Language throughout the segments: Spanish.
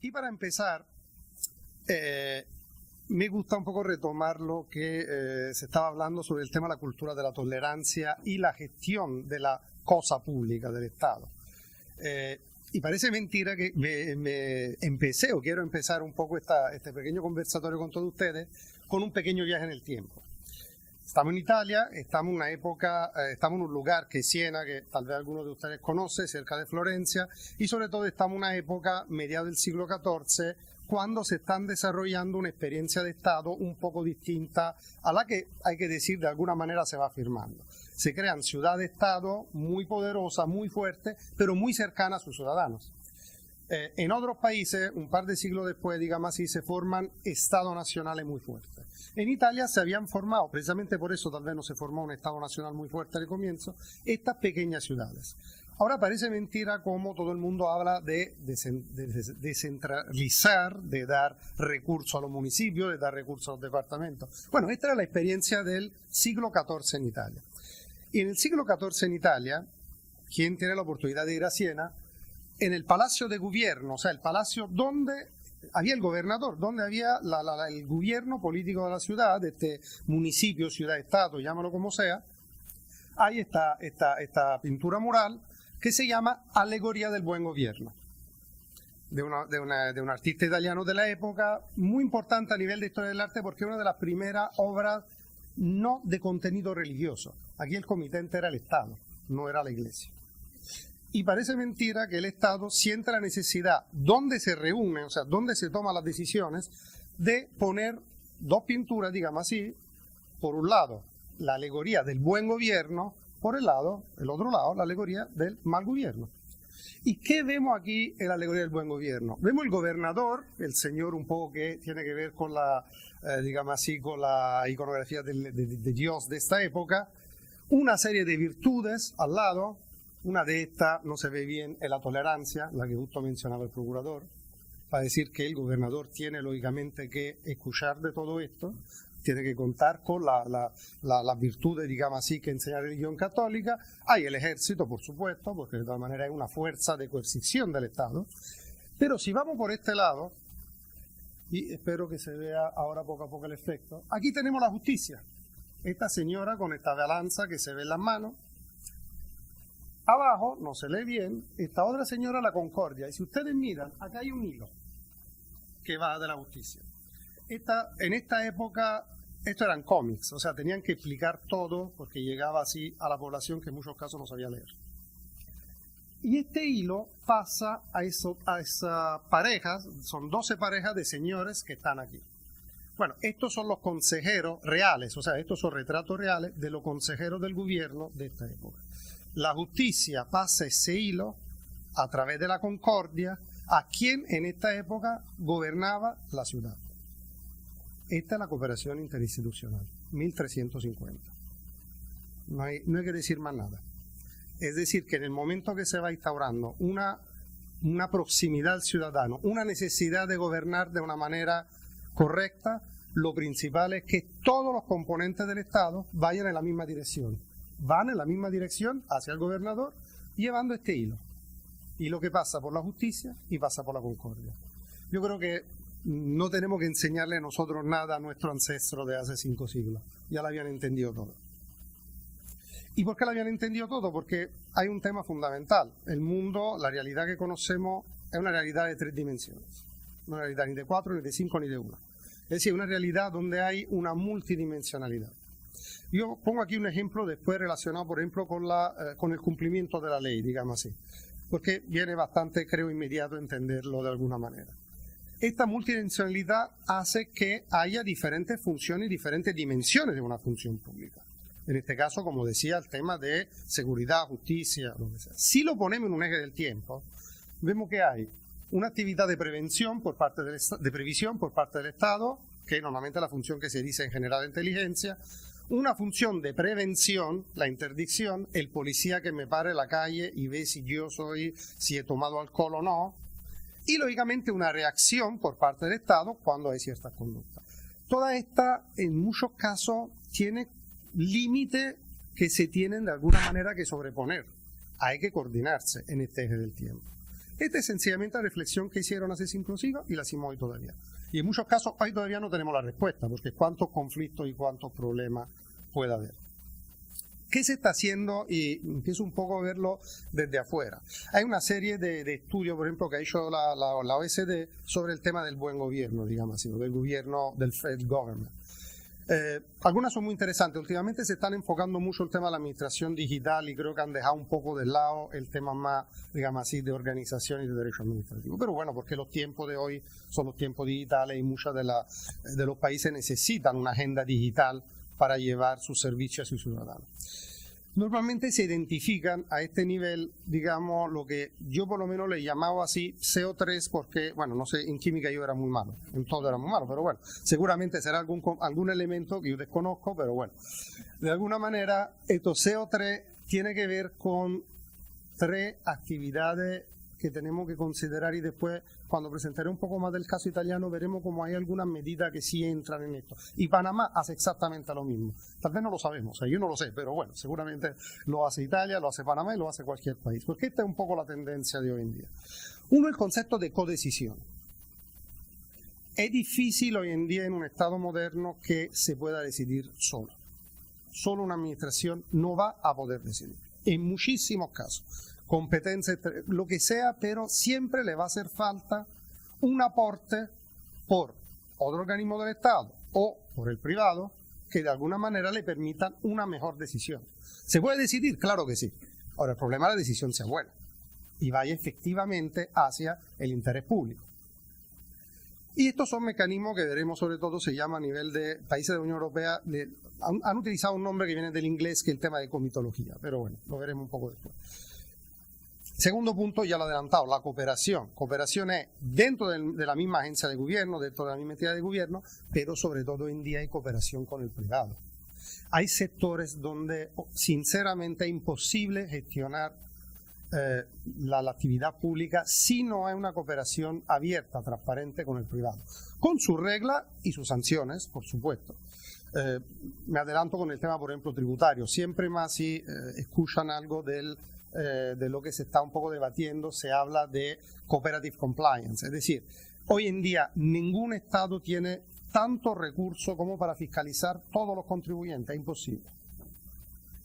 Y para empezar, me gusta un poco retomar lo que se estaba hablando sobre el tema de la cultura de la tolerancia y la gestión de la cosa pública del Estado. Y parece mentira que empecé o quiero empezar un poco este pequeño conversatorio con todos ustedes con un pequeño viaje en el tiempo. Estamos en Italia, estamos en una época, estamos en un lugar que es Siena, que tal vez algunos de ustedes conocen, cerca de Florencia, y sobre todo estamos en una época, mediados del siglo XIV, cuando se están desarrollando una experiencia de Estado un poco distinta a la que, hay que decir, de alguna manera se va afirmando. Se crean ciudades-Estado muy poderosas, muy fuertes, pero muy cercanas a sus ciudadanos. En otros países, un par de siglos después, digamos así, se forman estados nacionales muy fuertes. En Italia se habían formado, precisamente por eso tal vez no se formó un estado nacional muy fuerte al comienzo, estas pequeñas ciudades. Ahora parece mentira como todo el mundo habla de descentralizar, de dar recursos a los municipios, de dar recursos a los departamentos. Bueno, esta era la experiencia del siglo XIV en Italia. Y en el siglo XIV en Italia, ¿quién tiene la oportunidad de ir a Siena? En el Palacio de Gobierno, o sea, el palacio donde había el gobernador, donde había el gobierno político de la ciudad, de este municipio, ciudad-estado, llámalo como sea, hay esta pintura mural que se llama Alegoría del Buen Gobierno, de un artista italiano de la época, muy importante a nivel de historia del arte porque es una de las primeras obras no de contenido religioso. Aquí el comitente era el Estado, no era la Iglesia. Y parece mentira que el Estado siente la necesidad, donde se reúne, o sea, donde se toman las decisiones, de poner dos pinturas, digamos así, por un lado, la alegoría del buen gobierno, por el otro lado, la alegoría del mal gobierno. ¿Y qué vemos aquí en la alegoría del buen gobierno? Vemos el gobernador, el señor un poco que tiene que ver con la, digamos así, con la iconografía de Dios de esta época, una serie de virtudes al lado. Una de estas, no se ve bien, es la tolerancia, la que justo mencionaba el procurador, para decir que el gobernador tiene lógicamente que escuchar de todo esto, tiene que contar con las virtudes, digamos así, que enseña la religión católica. Hay el ejército, por supuesto, porque de todas maneras es una fuerza de coercición del Estado. Pero si vamos por este lado, y espero que se vea ahora poco a poco el efecto, aquí tenemos la justicia. Esta señora con esta balanza que se ve en las manos. Abajo, no se lee bien, esta otra señora, la concordia. Y si ustedes miran, acá hay un hilo que va de la justicia. En esta época, esto eran cómics, o sea, tenían que explicar todo porque llegaba así a la población que en muchos casos no sabía leer. Y este hilo pasa a esas parejas, son 12 parejas de señores que están aquí. Bueno, estos son los consejeros reales, o sea, estos son retratos reales de los consejeros del gobierno de esta época. La justicia pasa ese hilo a través de la concordia a quien en esta época gobernaba la ciudad. Esta es la cooperación interinstitucional, 1350. No hay que decir más nada. Es decir, que en el momento que se va instaurando una proximidad al ciudadano, una necesidad de gobernar de una manera correcta, lo principal es que todos los componentes del Estado vayan en la misma dirección. Van en la misma dirección hacia el gobernador llevando este hilo que pasa por la justicia y pasa por la concordia. Yo creo que no tenemos que enseñarle a nosotros nada a nuestros ancestros de hace 5 siglos, ya lo habían entendido todo. ¿Y por qué lo habían entendido todo? Porque hay un tema fundamental. El mundo, la realidad que conocemos es una realidad de 3 dimensiones, no una realidad ni de 4, ni de 5, ni de 1. Es decir, una realidad donde hay una multidimensionalidad. Yo pongo aquí un ejemplo después relacionado, por ejemplo, con el cumplimiento de la ley, digamos así, porque viene bastante, creo, inmediato entenderlo de alguna manera. Esta multidimensionalidad hace que haya diferentes funciones y diferentes dimensiones de una función pública. En este caso, como decía, el tema de seguridad, justicia, lo que sea. Si lo ponemos en un eje del tiempo, vemos que hay una actividad de prevención por parte de previsión por parte del Estado, que normalmente es la función que se dice en general de inteligencia, una función de prevención, la interdicción, el policía que me pare en la calle y ve si he tomado alcohol o no, y lógicamente una reacción por parte del Estado cuando hay ciertas conductas. Toda esta, en muchos casos, tiene límites que se tienen de alguna manera que sobreponer. Hay que coordinarse en este eje del tiempo. Esta es sencillamente la reflexión que hicieron hace 5 siglos y la hicimos hoy todavía. Y en muchos casos hoy todavía no tenemos la respuesta, porque cuántos conflictos y cuántos problemas puede haber. ¿Qué se está haciendo? Y empiezo un poco a verlo desde afuera. Hay una serie de estudios, por ejemplo, que ha hecho la OECD sobre el tema del buen gobierno, digamos así, del gobierno, del Fed Government. Algunas son muy interesantes. Últimamente se están enfocando mucho el tema de la administración digital y creo que han dejado un poco de lado el tema más, digamos así, de organización y de derecho administrativo. Pero bueno, porque los tiempos de hoy son los tiempos digitales y muchos de los países necesitan una agenda digital para llevar sus servicios a sus ciudadanos. Normalmente se identifican a este nivel, digamos, lo que yo por lo menos le llamaba así CO3, porque, bueno, no sé, en química yo era muy malo, en todo era muy malo, pero bueno, seguramente será algún elemento que yo desconozco, pero bueno, de alguna manera, esto CO3 tiene que ver con 3 actividades que tenemos que considerar y después, cuando presentaré un poco más del caso italiano, veremos cómo hay algunas medidas que sí entran en esto. Y Panamá hace exactamente lo mismo. Tal vez no lo sabemos, o sea, yo no lo sé, pero bueno, seguramente lo hace Italia, lo hace Panamá y lo hace cualquier país. Porque esta es un poco la tendencia de hoy en día. Uno, el concepto de codecisión. Es difícil hoy en día en un Estado moderno que se pueda decidir solo. Solo una administración no va a poder decidir. En muchísimos casos. Competencia, lo que sea, pero siempre le va a hacer falta un aporte por otro organismo del Estado o por el privado que de alguna manera le permitan una mejor decisión. ¿Se puede decidir? Claro que sí. Ahora, el problema es que la decisión sea buena y vaya efectivamente hacia el interés público. Y estos son mecanismos que veremos, sobre todo se llama a nivel de países de la Unión Europea, han utilizado un nombre que viene del inglés, que es el tema de comitología, pero bueno, lo veremos un poco después. Segundo punto, ya lo he adelantado, la cooperación. Cooperación es dentro de la misma agencia de gobierno, dentro de la misma entidad de gobierno, pero sobre todo hoy en día hay cooperación con el privado. Hay sectores donde sinceramente es imposible gestionar la actividad pública si no hay una cooperación abierta, transparente con el privado, con sus reglas y sus sanciones, por supuesto. Me adelanto con el tema, por ejemplo, tributario. Siempre más si escuchan algo de lo que se está un poco debatiendo, se habla de cooperative compliance, es decir, hoy en día ningún Estado tiene tanto recurso como para fiscalizar todos los contribuyentes, es imposible.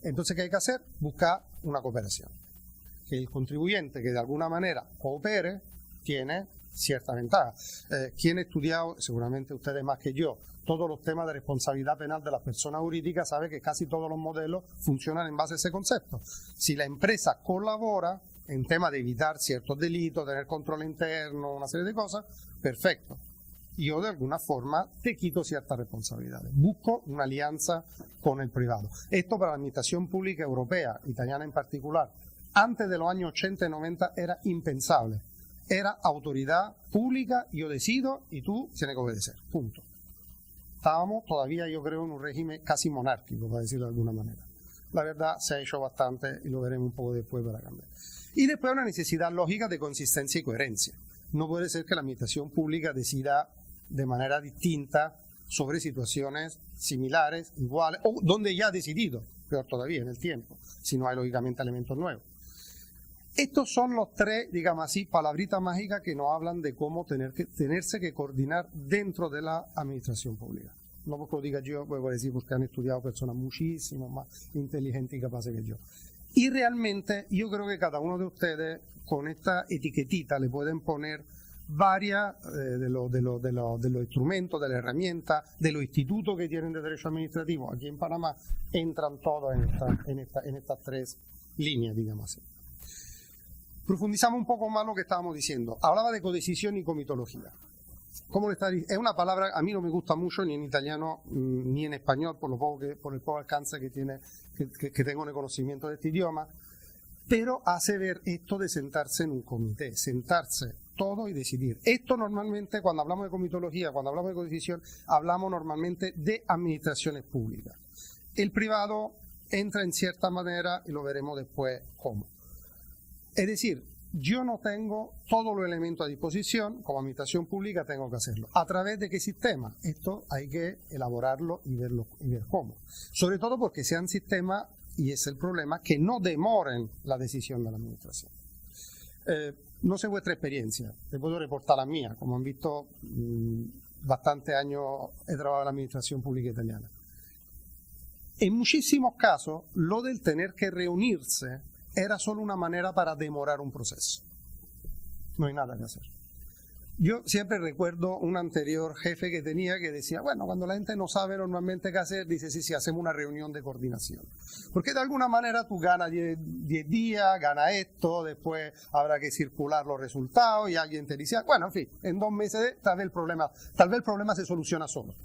Entonces, ¿qué hay que hacer? Buscar una cooperación. Que el contribuyente que de alguna manera coopere tiene cierta ventaja. Quien ha estudiado, seguramente ustedes más que yo, todos los temas de responsabilidad penal de las personas jurídicas, sabe que casi todos los modelos funcionan en base a ese concepto. Si la empresa colabora en temas de evitar ciertos delitos, tener control interno, una serie de cosas, perfecto. Yo de alguna forma te quito ciertas responsabilidades. Busco una alianza con el privado. Esto para la administración pública europea, italiana en particular, antes de los años 80 y 90 era impensable. Era autoridad pública, yo decido y tú tienes que obedecer. Punto. Estábamos todavía, yo creo, en un régimen casi monárquico, para decirlo de alguna manera. La verdad se ha hecho bastante y lo veremos un poco después para cambiar. Y después una necesidad lógica de consistencia y coherencia. No puede ser que la administración pública decida de manera distinta sobre situaciones similares, iguales, o donde ya ha decidido, peor todavía en el tiempo, si no hay lógicamente elementos nuevos. Estos son los 3, digamos así, palabritas mágicas que nos hablan de cómo tenerse que coordinar dentro de la administración pública. No porque lo diga yo, voy a decir porque han estudiado personas muchísimo más inteligentes y capaces que yo. Y realmente yo creo que cada uno de ustedes con esta etiquetita le pueden poner varias de los instrumentos, de las herramientas, de los institutos que tienen de derecho administrativo. Aquí en Panamá entran todos en estas 3 líneas, digamos así. Profundizamos un poco más lo que estábamos diciendo. Hablaba de codecisión y comitología. Es una palabra, a mí no me gusta mucho, ni en italiano ni en español, por el poco alcance que tengo en el conocimiento de este idioma, pero hace ver esto de sentarse en un comité, sentarse todo y decidir. Esto normalmente, cuando hablamos de comitología, cuando hablamos de codecisión, hablamos normalmente de administraciones públicas. El privado entra en cierta manera y lo veremos después cómo. Es decir, yo no tengo todos los elementos a disposición, como administración pública tengo que hacerlo. ¿A través de qué sistema? Esto hay que elaborarlo y ver cómo. Sobre todo porque sean sistemas, y es el problema, que no demoren la decisión de la administración. no sé vuestra experiencia, te puedo reportar la mía, como han visto, bastantes años he trabajado en la administración pública italiana. En muchísimos casos, lo del tener que reunirse era solo una manera para demorar un proceso. No hay nada que hacer. Yo siempre recuerdo un anterior jefe que tenía que decía, bueno, cuando la gente no sabe normalmente qué hacer, dice, sí, hacemos una reunión de coordinación. Porque de alguna manera tú ganas 10 días, ganas esto, después habrá que circular los resultados y alguien te dice, bueno, en fin, en 2 meses tal vez el problema se soluciona solo.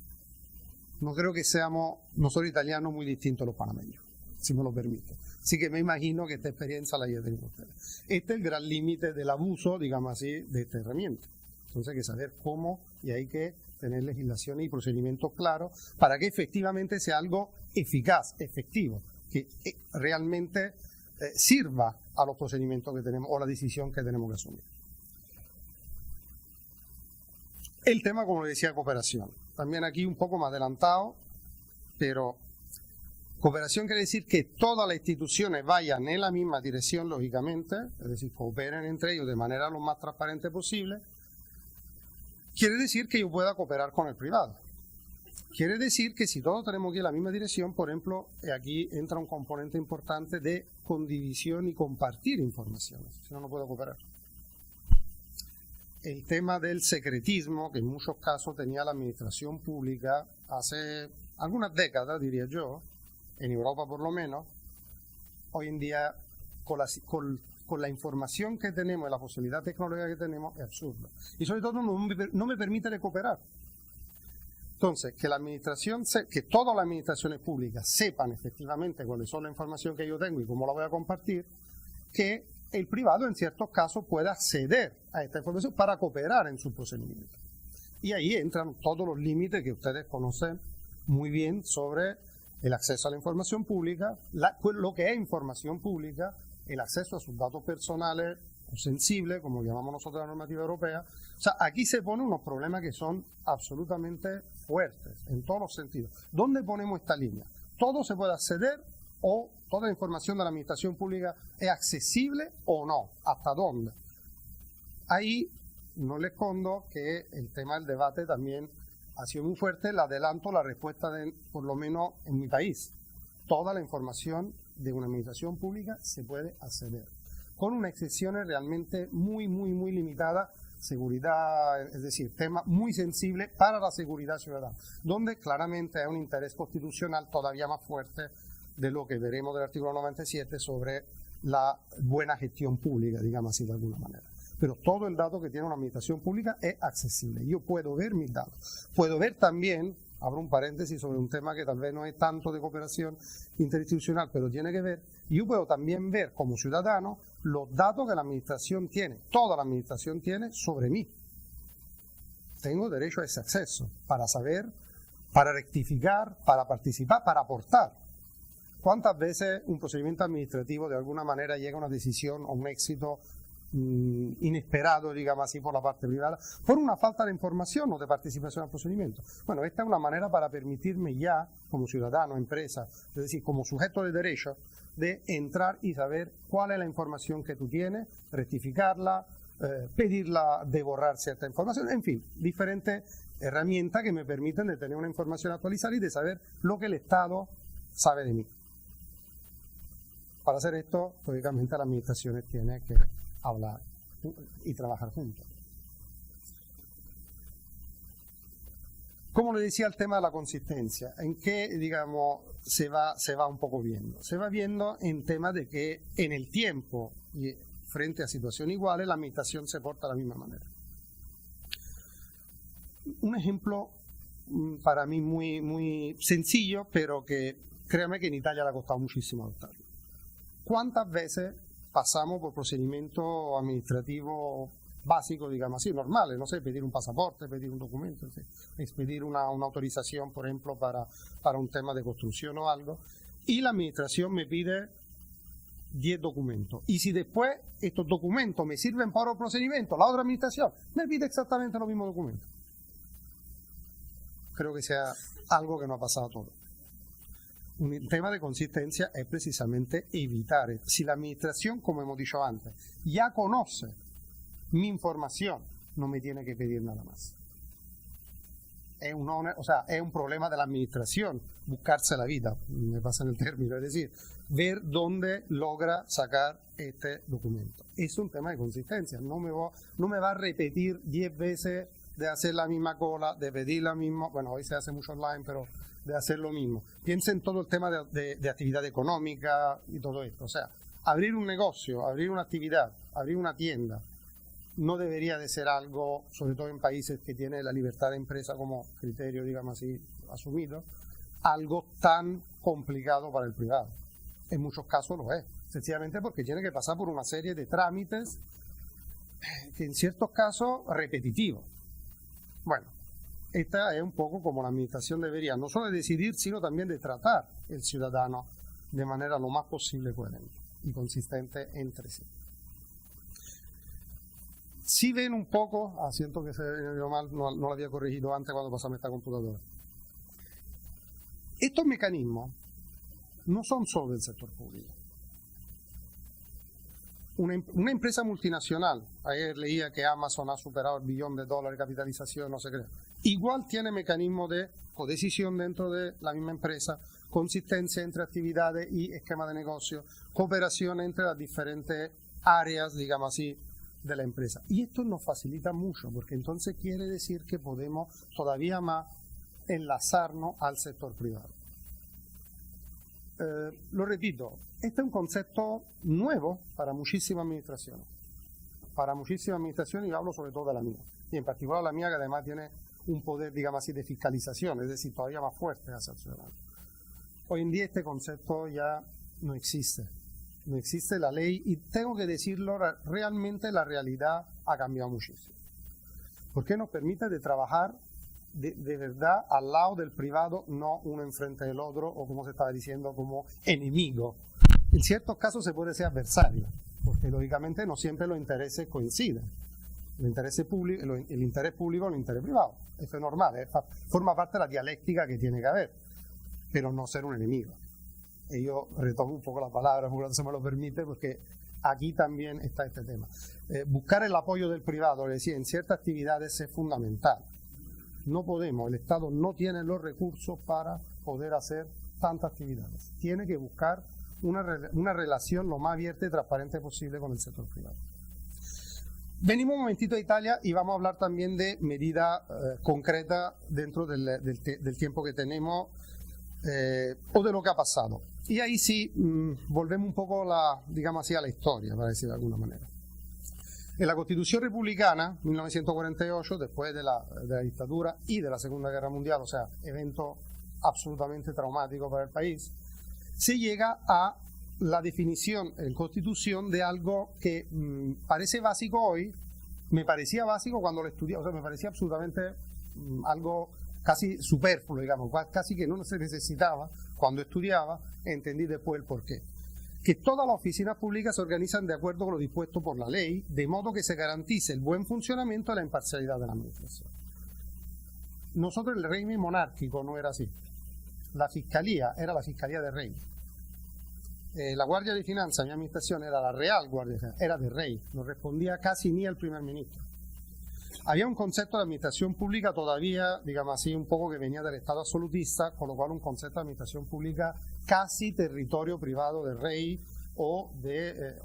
No creo que seamos nosotros italianos muy distintos a los panameños, si me lo permite. Así que me imagino que esta experiencia la hayan tenido ustedes. Este es el gran límite del abuso, digamos así, de esta herramienta. Entonces hay que saber cómo y hay que tener legislaciones y procedimientos claros para que efectivamente sea algo eficaz, efectivo, que realmente sirva a los procedimientos que tenemos o la decisión que tenemos que asumir. El tema, como le decía, cooperación. También aquí un poco más adelantado, pero cooperación quiere decir que todas las instituciones vayan en la misma dirección, lógicamente, es decir, cooperen entre ellos de manera lo más transparente posible. Quiere decir que yo pueda cooperar con el privado. Quiere decir que si todos tenemos que ir en la misma dirección, por ejemplo, aquí entra un componente importante de condivisión y compartir informaciones, si no, no puedo cooperar. El tema del secretismo, que en muchos casos tenía la administración pública hace algunas décadas, diría yo, en Europa por lo menos, hoy en día con la información que tenemos y la posibilidad tecnológica que tenemos es absurdo. Y sobre todo no me permite cooperar. Entonces, que todas las administraciones públicas sepan efectivamente cuáles son la información que yo tengo y cómo la voy a compartir, que el privado en ciertos casos pueda acceder a esta información para cooperar en su procedimiento. Y ahí entran todos los límites que ustedes conocen muy bien sobre el acceso a la información pública, lo que es información pública, el acceso a sus datos personales o sensibles, como llamamos nosotros la normativa europea. O sea, aquí se ponen unos problemas que son absolutamente fuertes en todos los sentidos. ¿Dónde ponemos esta línea? ¿Todo se puede acceder o toda la información de la administración pública es accesible o no? ¿Hasta dónde? Ahí no les escondo que el tema del debate también ha sido muy fuerte. Le adelanto la respuesta por lo menos en mi país. Toda la información de una administración pública se puede acceder, con unas excepciones realmente muy limitadas, seguridad, es decir, temas muy sensibles para la seguridad ciudadana, donde claramente hay un interés constitucional todavía más fuerte de lo que veremos del artículo 97 sobre la buena gestión pública, digamos así de alguna manera. Pero todo el dato que tiene una administración pública es accesible. Yo puedo ver mis datos. Puedo ver también, abro un paréntesis sobre un tema que tal vez no es tanto de cooperación interinstitucional, pero tiene que ver, yo puedo también ver como ciudadano los datos que la administración tiene, toda la administración tiene sobre mí. Tengo derecho a ese acceso para saber, para rectificar, para participar, para aportar. ¿Cuántas veces un procedimiento administrativo de alguna manera llega a una decisión o un éxito inesperado, digamos así, por la parte privada, por una falta de información o de participación al procedimiento? Bueno, esta es una manera para permitirme ya, como ciudadano, empresa, es decir, como sujeto de derecho, de entrar y saber cuál es la información que tú tienes, rectificarla, pedirla de borrar cierta información, en fin, diferentes herramientas que me permiten de tener una información actualizada y de saber lo que el Estado sabe de mí. Para hacer esto, lógicamente, las administraciones tienen que hablar y trabajar juntos. Como le decía, el tema de la consistencia, ¿en qué, digamos, se va un poco viendo? Se va viendo en temas de que en el tiempo y frente a situaciones iguales, la administración se porta de la misma manera. Un ejemplo para mí muy sencillo, pero que créame que en Italia le ha costado muchísimo adoptarlo. ¿Cuántas veces pasamos por procedimientos administrativos básicos, digamos así, normales? No sé, pedir un pasaporte, pedir un documento, expedir una autorización, por ejemplo, para un tema de construcción o algo, y la administración me pide 10 documentos. Y si después estos documentos me sirven para otro procedimiento, la otra administración me pide exactamente los mismos documentos. Creo que sea algo que no ha pasado todo. Un tema de consistencia es precisamente evitar. Si la administración, como hemos dicho antes, ya conoce mi información no me tiene que pedir nada más. Es un problema de la administración buscarse la vida, me pasan el término, es decir, ver dónde logra sacar este documento. Es un tema de consistencia, no me va a repetir 10 veces de hacer la misma cola, de pedir la misma, bueno, hoy se hace mucho online, pero de hacer lo mismo. Piensa en todo el tema de actividad económica y todo esto, o sea, abrir un negocio, abrir una actividad, abrir una tienda, no debería de ser algo, sobre todo en países que tienen la libertad de empresa como criterio, digamos así, asumido, algo tan complicado para el privado. En muchos casos lo es, sencillamente porque tiene que pasar por una serie de trámites que en ciertos casos repetitivos. Bueno, esta es un poco como la administración debería, no solo de decidir, sino también de tratar el ciudadano de manera lo más posible coherente y consistente entre sí. Si ven un poco, siento que se vio mal, no lo había corregido antes cuando pasaba esta computadora. Estos mecanismos no son solo del sector público. Una empresa multinacional, ayer leía que Amazon ha superado el $1 billón de capitalización, no sé qué, igual tiene mecanismos de codecisión dentro de la misma empresa, consistencia entre actividades y esquema de negocio, cooperación entre las diferentes áreas, digamos así, de la empresa. Y esto nos facilita mucho, porque entonces quiere decir que podemos todavía más enlazarnos al sector privado. Lo repito, este es un concepto nuevo para muchísimas administraciones. Para muchísimas administraciones, y hablo sobre todo de la mía. Y en particular la mía, que además tiene un poder, digamos así, de fiscalización, es decir, todavía más fuerte hacia el ciudadano. Hoy en día este concepto ya no existe. No existe la ley y tengo que decirlo, realmente la realidad ha cambiado muchísimo. Porque nos permite de trabajar de verdad al lado del privado, no uno enfrente del otro o como se estaba diciendo como enemigo. En ciertos casos se puede ser adversario, porque lógicamente no siempre los intereses coinciden. El interés público o el interés privado. Eso es normal, forma parte de la dialéctica que tiene que haber, pero no ser un enemigo. Y yo retomo un poco la palabra, porque se me lo permite, porque aquí también está este tema. Buscar el apoyo del privado, es decir, en ciertas actividades es fundamental. No podemos, el Estado no tiene los recursos para poder hacer tantas actividades. Tiene que buscar una relación lo más abierta y transparente posible con el sector privado. Venimos un momentito a Italia y vamos a hablar también de medidas concretas dentro del tiempo que tenemos o de lo que ha pasado. Y ahí sí volvemos un poco digamos así, a la historia, para decir de alguna manera. En la Constitución Republicana, 1948, después de la dictadura y de la Segunda Guerra Mundial, o sea, evento absolutamente traumático para el país, se llega a la definición en Constitución de algo que parece básico hoy, me parecía básico cuando lo estudiaba, o sea, me parecía absolutamente algo casi superfluo, digamos, casi que no se necesitaba cuando estudiaba, entendí después el porqué. Que todas las oficinas públicas se organizan de acuerdo con lo dispuesto por la ley, de modo que se garantice el buen funcionamiento y la imparcialidad de la administración. Nosotros el régimen monárquico no era así. La fiscalía era la fiscalía de rey. La Guardia de Finanzas, mi administración, era la Real Guardia de Finanzas, era de rey, no respondía casi ni al primer ministro. Había un concepto de administración pública todavía, digamos así, un poco que venía del Estado absolutista, con lo cual un concepto de administración pública casi territorio privado del rey o de...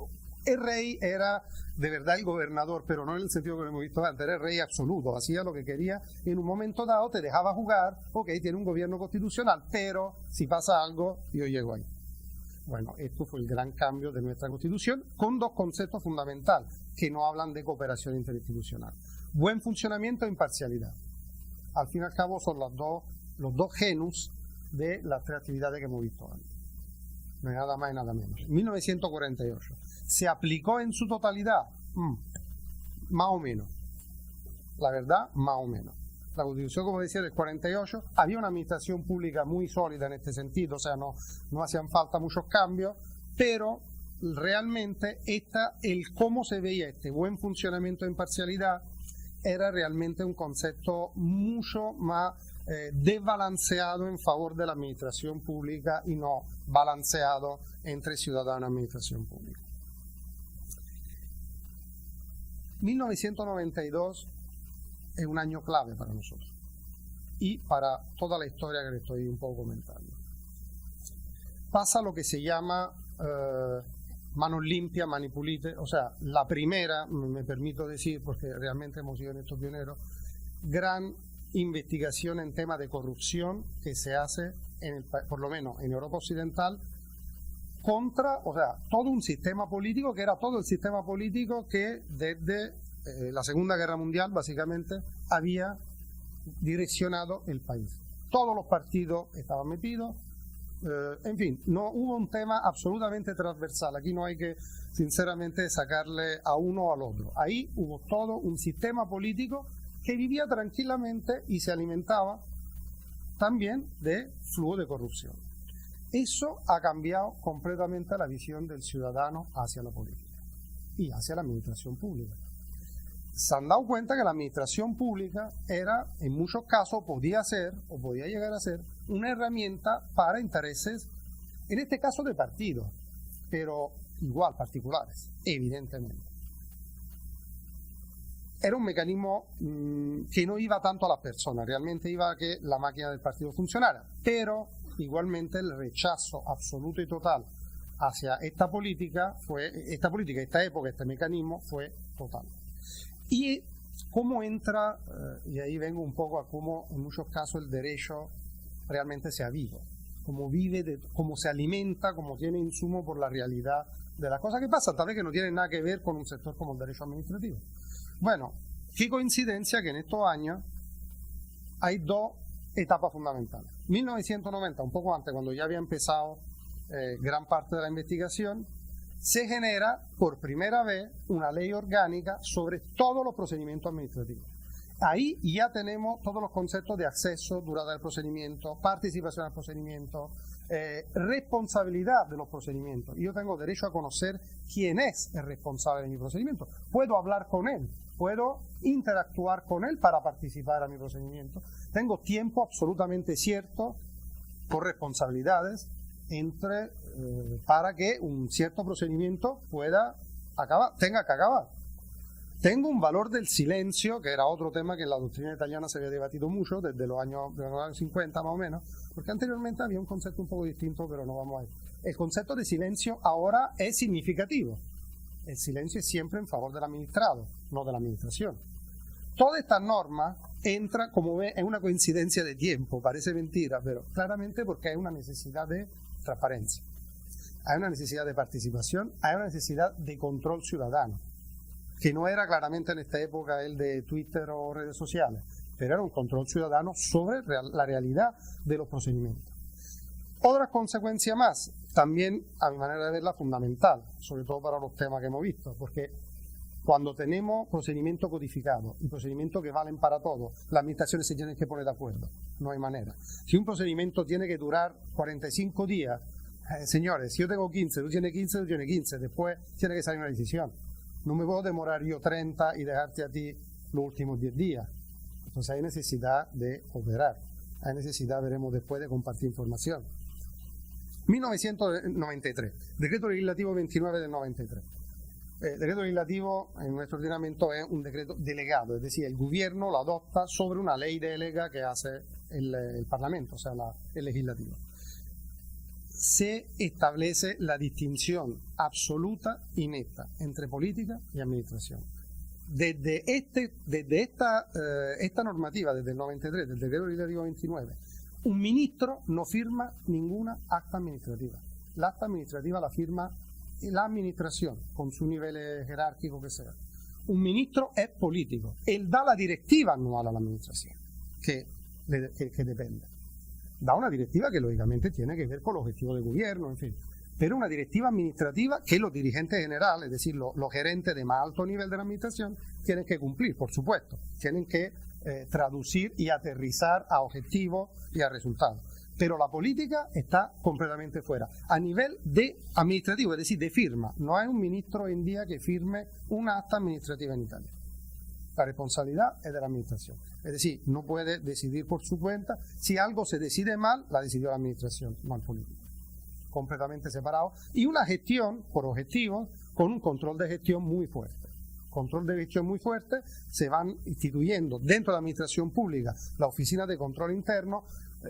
el rey era de verdad el gobernador, pero no en el sentido que lo hemos visto antes, era el rey absoluto, hacía lo que quería, en un momento dado te dejaba jugar, ok, tiene un gobierno constitucional, pero si pasa algo, yo llego ahí. Bueno, esto fue el gran cambio de nuestra Constitución, con dos conceptos fundamentales que no hablan de cooperación interinstitucional. Buen funcionamiento e imparcialidad. Al fin y al cabo son los dos genus de las tres actividades que hemos visto antes. No hay nada más y nada menos. 1948. ¿Se aplicó en su totalidad? Más o menos. La verdad, más o menos. La Constitución, como decía, del 48, había una administración pública muy sólida en este sentido, o sea, no hacían falta muchos cambios, pero realmente el cómo se veía este buen funcionamiento e imparcialidad era realmente un concepto mucho más desbalanceado en favor de la administración pública y no balanceado entre ciudadano y administración pública. 1992 es un año clave para nosotros y para toda la historia que le estoy un poco comentando. Pasa lo que se llama manos limpias, mani pulite, o sea, la primera, me permito decir, porque realmente hemos sido en estos pioneros, gran investigación en tema de corrupción que se hace, por lo menos en Europa Occidental, contra, o sea, todo un sistema político que era todo el sistema político que desde la Segunda Guerra Mundial básicamente había direccionado el país. Todos los partidos estaban metidos, en fin, no hubo un tema absolutamente transversal. Aquí no hay que, sinceramente, sacarle a uno o al otro. Ahí hubo todo un sistema político que vivía tranquilamente y se alimentaba también de flujo de corrupción. Eso ha cambiado completamente la visión del ciudadano hacia la política y hacia la administración pública. Se han dado cuenta que la administración pública era, en muchos casos, podía ser o podía llegar a ser una herramienta para intereses, en este caso de partidos, pero igual particulares, evidentemente. Era un mecanismo que no iba tanto a las personas, realmente iba a que la máquina del partido funcionara, pero igualmente el rechazo absoluto y total hacia esta política, esta época, este mecanismo fue total. Y cómo entra, y ahí vengo un poco a cómo en muchos casos el derecho realmente se aviva, cómo vive, cómo se alimenta, cómo tiene insumo por la realidad de las cosas que pasan, tal vez que no tienen nada que ver con un sector como el derecho administrativo. Bueno, qué coincidencia que en estos años hay dos etapas fundamentales. 1990, un poco antes, cuando ya había empezado gran parte de la investigación, se genera por primera vez una ley orgánica sobre todos los procedimientos administrativos. Ahí ya tenemos todos los conceptos de acceso, durada del procedimiento, participación al procedimiento, responsabilidad de los procedimientos. Yo tengo derecho a conocer quién es el responsable de mi procedimiento. Puedo hablar con él, puedo interactuar con él para participar en mi procedimiento. Tengo tiempo absolutamente cierto, por responsabilidades, para que un cierto procedimiento tenga que acabar. Tengo un valor del silencio, que era otro tema que en la doctrina italiana se había debatido mucho desde los años 50 más o menos, porque anteriormente había un concepto un poco distinto, pero no vamos a ir. El concepto de silencio ahora es significativo. El silencio es siempre en favor del administrado, no de la administración. Toda esta norma entra, como ve, en una coincidencia de tiempo, parece mentira, pero claramente porque hay una necesidad de transparencia, hay una necesidad de participación, hay una necesidad de control ciudadano, que no era claramente en esta época el de Twitter o redes sociales, pero era un control ciudadano sobre la realidad de los procedimientos. Otra consecuencia más, también a mi manera de verla fundamental, sobre todo para los temas que hemos visto, porque cuando tenemos procedimientos codificados y procedimientos que valen para todos, las administraciones se tienen que poner de acuerdo, no hay manera. Si un procedimiento tiene que durar 45 días, señores, si yo tengo 15, tú tienes 15, tú tienes 15, después tiene que salir una decisión. No me puedo demorar yo 30 y dejarte a ti los últimos 10 días. Entonces hay necesidad de operar, hay necesidad, veremos después, de compartir información. 1993, Decreto Legislativo 29 del 93. El decreto legislativo en nuestro ordenamiento es un decreto delegado, es decir, el gobierno lo adopta sobre una ley delega que hace el Parlamento, o sea, el legislativo. Se establece la distinción absoluta y neta entre política y administración. Desde esta normativa, desde el 93, del decreto legislativo 29, un ministro no firma ninguna acta administrativa. La acta administrativa la firma la administración, con su nivel jerárquico que sea. Un ministro es político. Él da la directiva anual a la administración, que depende. Da una directiva que lógicamente tiene que ver con los objetivos de gobierno, en fin. Pero una directiva administrativa que los dirigentes generales, es decir, los gerentes de más alto nivel de la administración, tienen que cumplir, por supuesto. Tienen que traducir y aterrizar a objetivos y a resultados. Pero la política está completamente fuera. A nivel de administrativo, es decir, de firma, no hay un ministro hoy en día que firme una acta administrativa en Italia. La responsabilidad es de la administración. Es decir, no puede decidir por su cuenta. Si algo se decide mal, la decidió la administración, no el político. Completamente separado. Y una gestión por objetivos con un control de gestión muy fuerte. control de gestión muy fuerte, se van instituyendo dentro de la administración pública la oficina de control interno.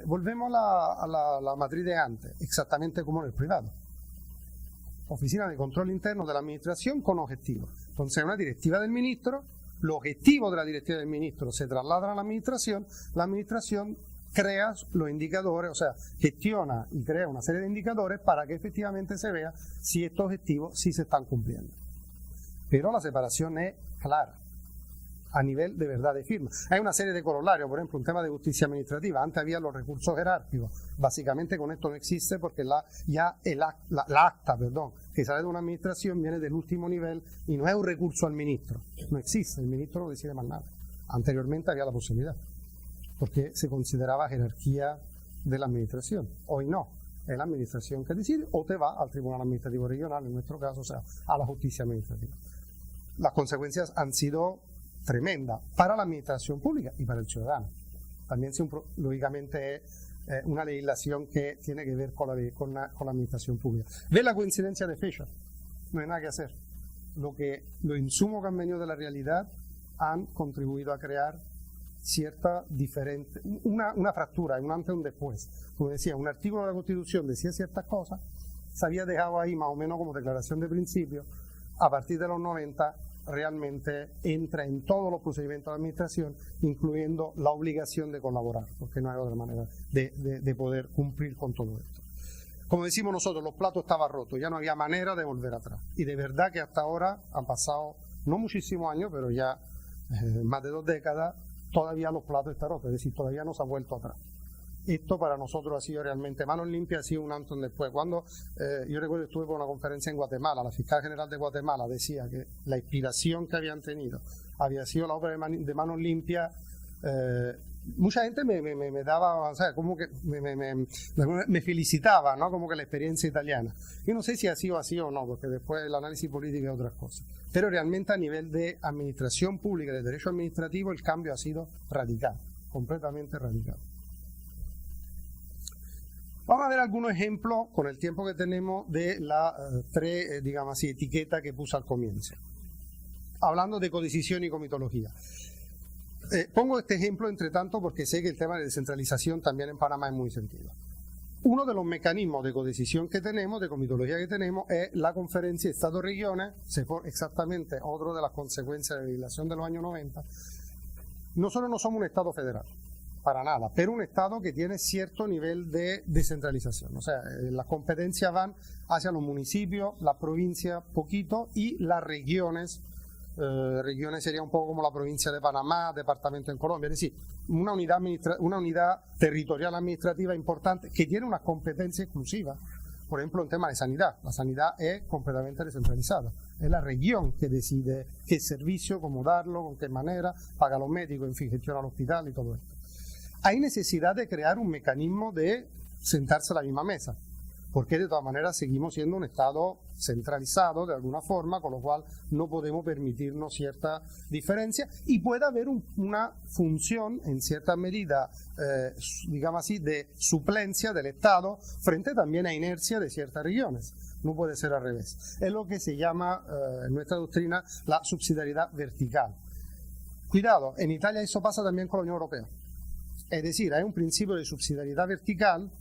Volvemos a la matriz de antes, exactamente como en el privado. Oficina de control interno de la administración con objetivos. Entonces, una directiva del ministro, los objetivos de la directiva del ministro se trasladan a la administración crea los indicadores, o sea, gestiona y crea una serie de indicadores para que efectivamente se vea si estos objetivos sí se están cumpliendo. Pero la separación es clara, a nivel de verdad de firma. Hay una serie de corolarios, por ejemplo, un tema de justicia administrativa. Antes había los recursos jerárquicos. Básicamente con esto no existe porque la acta que sale de una administración viene del último nivel y no es un recurso al ministro. No existe, el ministro no decide más nada. Anteriormente había la posibilidad, porque se consideraba jerarquía de la administración. Hoy no, es la administración que decide o te va al Tribunal Administrativo Regional, en nuestro caso, o sea, a la justicia administrativa. Las consecuencias han sido tremendas para la administración pública y para el ciudadano. También, lógicamente, es una legislación que tiene que ver con la administración pública. ¿Ve la coincidencia de fecha? No hay nada que hacer. Los insumos que han venido de la realidad han contribuido a crear cierta diferente, una fractura, un antes y un después. Como decía, un artículo de la Constitución decía ciertas cosas, se había dejado ahí más o menos como declaración de principio. A partir de los 90 realmente entra en todos los procedimientos de administración, incluyendo la obligación de colaborar, porque no hay otra manera de poder cumplir con todo esto. Como decimos nosotros, los platos estaban rotos, ya no había manera de volver atrás. Y de verdad que hasta ahora han pasado, no muchísimos años, pero ya más de 2 décadas, todavía los platos están rotos, es decir, todavía no se ha vuelto atrás. Esto para nosotros ha sido realmente, Manos Limpias ha sido un antes y después. Cuando yo recuerdo que estuve por una conferencia en Guatemala, la fiscal general de Guatemala decía que la inspiración que habían tenido había sido la obra de Manos Limpias. Mucha gente me daba, o sea, como que me felicitaba, ¿no? Como que la experiencia italiana. Yo no sé si ha sido así o no, porque después el análisis político es otras cosas. Pero realmente a nivel de administración pública, de derecho administrativo, el cambio ha sido radical, completamente radical. Vamos a ver algunos ejemplos, con el tiempo que tenemos, de las 3, digamos así, etiquetas que puse al comienzo. Hablando de codecisión y comitología. Pongo este ejemplo, entre tanto, porque sé que el tema de descentralización también en Panamá es muy sentido. Uno de los mecanismos de codecisión que tenemos, de comitología que tenemos, es la Conferencia de Estados-Regiones, exactamente otra de las consecuencias de la legislación de los años 90. Nosotros no somos un Estado federal, para nada, pero un Estado que tiene cierto nivel de descentralización. O sea, las competencias van hacia los municipios, las provincias poquito y las regiones. Regiones sería un poco como la provincia de Panamá, departamento en Colombia, es decir, una unidad territorial administrativa importante que tiene unas competencias exclusivas. Por ejemplo, en tema de sanidad, la sanidad es completamente descentralizada, es la región que decide qué servicio, cómo darlo, con qué manera, paga a los médicos, en fin, gestiona el hospital y todo esto. Hay necesidad de crear un mecanismo de sentarse a la misma mesa, porque de todas maneras seguimos siendo un Estado centralizado de alguna forma, con lo cual no podemos permitirnos cierta diferencia y puede haber una función en cierta medida, digamos así, de suplencia del Estado frente también a inercia de ciertas regiones. No puede ser al revés. Es lo que se llama en nuestra doctrina la subsidiariedad vertical. Cuidado, en Italia eso pasa también con la Unión Europea. Es decir, hay un principio de subsidiariedad vertical